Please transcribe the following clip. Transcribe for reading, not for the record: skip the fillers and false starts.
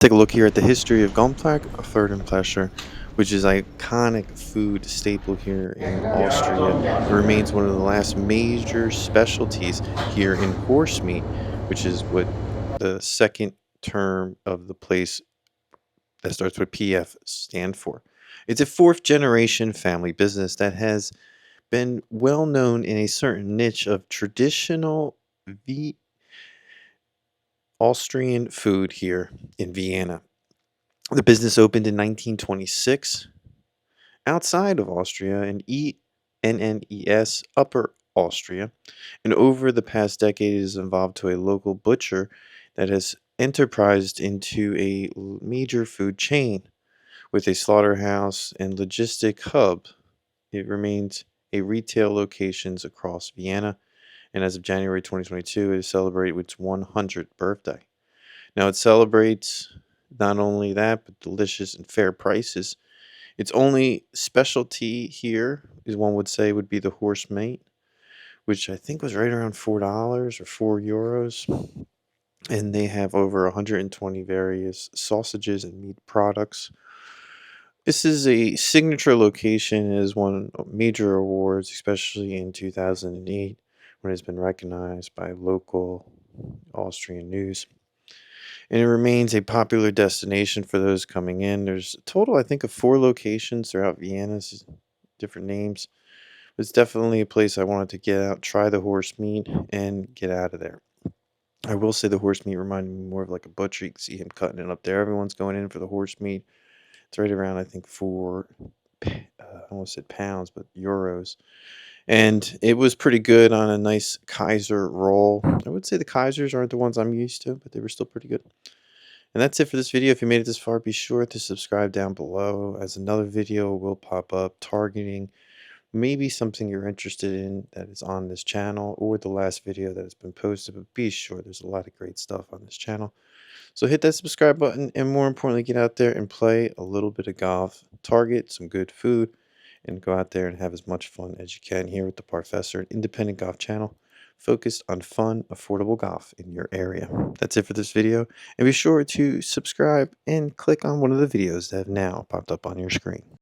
Take a look here at the history of Gumprecht, Pferdefleischer, which is iconic food staple here in Austria. It remains one of the last major specialties here in horse meat, which is what the second term of the place that starts with PF stand for. It's a fourth generation family business that has been well known in a certain niche of traditional Austrian food here in Vienna. The business opened in 1926 outside of Austria in Enns, Upper Austria, and over the past decade it has evolved to a local butcher that has enterprised into a major food chain with a slaughterhouse and logistic hub. It remains a retail locations across Vienna, and as of January 2022, it is celebrating its 100th birthday. Now it celebrates not only that, but delicious and fair prices. Its only specialty here is one would say would be the horse meat, which I think was right around $4 or €4. And they have over 120 various sausages and meat products. This is a signature location and has won major awards, especially in 2008 when it's been recognized by local Austrian news. And it remains a popular destination for those coming in. There's a total, I think, of 4 locations throughout Vienna, different names. It's definitely a place I wanted to get out, try the horse meat, and get out of there. I will say the horse meat reminded me more of like a butcher. You can see him cutting it up there. Everyone's going in for the horse meat. It's right around, I think, I almost said pounds, but euros. And it was pretty good on a nice Kaiser roll. I would say the Kaisers aren't the ones I'm used to, but they were still pretty good. And that's it for this video. If you made it this far, be sure to subscribe down below, as another video will pop up targeting maybe something you're interested in that is on this channel, or the last video that has been posted. But be sure, there's a lot of great stuff on this channel. So hit that subscribe button, and more importantly, get out there and play a little bit of golf, target some good food, and go out there and have as much fun as you can here with the Professor, an independent golf channel focused on fun, affordable golf in your area. That's it for this video, and be sure to subscribe and click on one of the videos that have now popped up on your screen.